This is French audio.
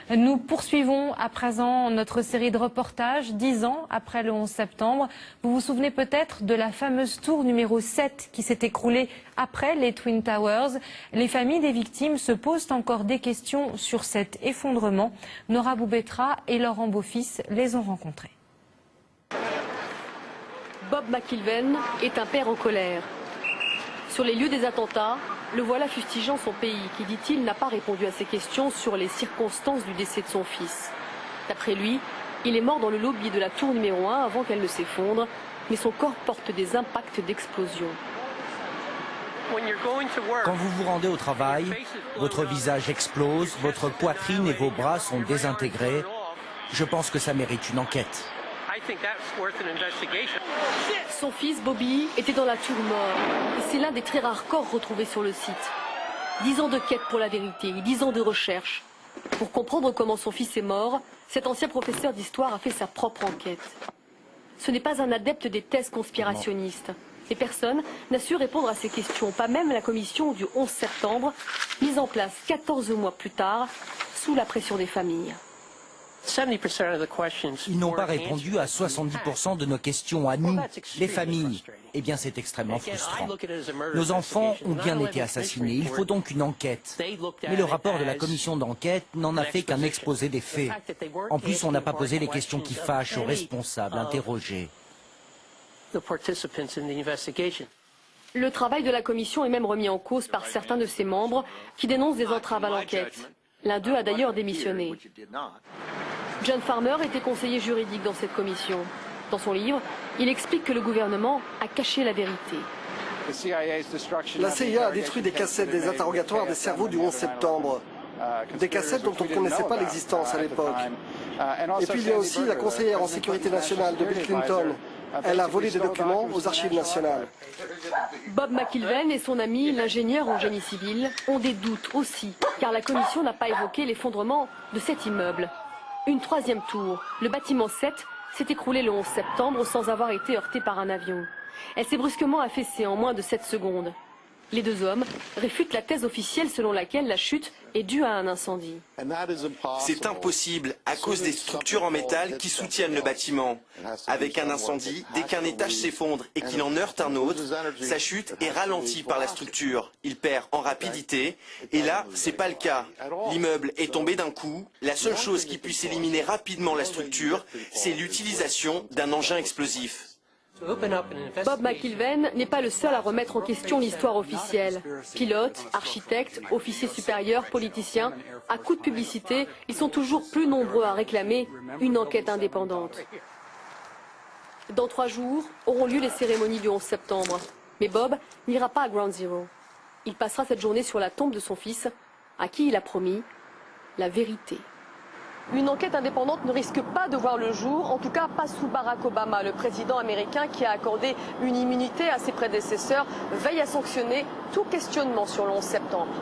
Nous poursuivons à présent notre série de reportages 10 ans après le 11 septembre. Vous vous souvenez peut-être de la fameuse tour numéro 7 qui s'est écroulée après les Twin Towers. Les familles des victimes se posent encore des questions sur cet effondrement. Nora Boubetra et Laurent Beaufils les ont rencontrés. Bob McIlvaine est un père en colère. Sur les lieux des attentats, le voilà fustigeant son pays qui, dit-il, n'a pas répondu à ses questions sur les circonstances du décès de son fils. D'après lui, il est mort dans le lobby de la tour numéro 1 avant qu'elle ne s'effondre, mais son corps porte des impacts d'explosion. Quand vous vous rendez au travail, votre visage explose, votre poitrine et vos bras sont désintégrés. Je pense que ça mérite une enquête. Son fils Bobby était dans la tour mort et c'est l'un des très rares corps retrouvés sur le site. 10 ans de quête pour la vérité, 10 ans de recherche. Pour comprendre comment son fils est mort, cet ancien professeur d'histoire a fait sa propre enquête. Ce n'est pas un adepte des thèses conspirationnistes. Et personne n'a su répondre à ces questions, pas même la commission du 11 septembre, mise en place 14 mois plus tard, sous la pression des familles. Ils n'ont pas répondu à 70% de nos questions à nous, les familles. Eh bien, c'est extrêmement frustrant. Nos enfants ont bien été assassinés. Il faut donc une enquête. Mais le rapport de la commission d'enquête n'en a fait qu'un exposé des faits. En plus, on n'a pas posé les questions qui fâchent aux responsables interrogés. Le travail de la commission est même remis en cause par certains de ses membres qui dénoncent des entraves à l'enquête. L'un d'eux a d'ailleurs démissionné. John Farmer était conseiller juridique dans cette commission. Dans son livre, il explique que le gouvernement a caché la vérité. La CIA a détruit des cassettes des interrogatoires des cerveaux du 11 septembre. Des cassettes dont on ne connaissait pas l'existence à l'époque. Et puis il y a aussi la conseillère en sécurité nationale de Bill Clinton. Elle a volé des documents aux archives nationales. Bob McIlvaine et son ami, l'ingénieur en génie civil, ont des doutes aussi, car la commission n'a pas évoqué l'effondrement de cet immeuble. Une troisième tour, le bâtiment 7, s'est écroulée le 11 septembre sans avoir été heurtée par un avion. Elle s'est brusquement affaissée en moins de 7 secondes. Les deux hommes réfutent la thèse officielle selon laquelle la chute est due à un incendie. C'est impossible à cause des structures en métal qui soutiennent le bâtiment. Avec un incendie, dès qu'un étage s'effondre et qu'il en heurte un autre, sa chute est ralentie par la structure. Il perd en rapidité et là, c'est pas le cas. L'immeuble est tombé d'un coup. La seule chose qui puisse éliminer rapidement la structure, c'est l'utilisation d'un engin explosif. Bob McIlvaine n'est pas le seul à remettre en question l'histoire officielle. Pilotes, architectes, officiers supérieurs, politiciens, à coup de publicité, ils sont toujours plus nombreux à réclamer une enquête indépendante. Dans 3 jours auront lieu les cérémonies du 11 septembre. Mais Bob n'ira pas à Ground Zero. Il passera cette journée sur la tombe de son fils, à qui il a promis la vérité. Une enquête indépendante ne risque pas de voir le jour, en tout cas pas sous Barack Obama. Le président américain qui a accordé une immunité à ses prédécesseurs veille à sanctionner tout questionnement sur le 11 septembre.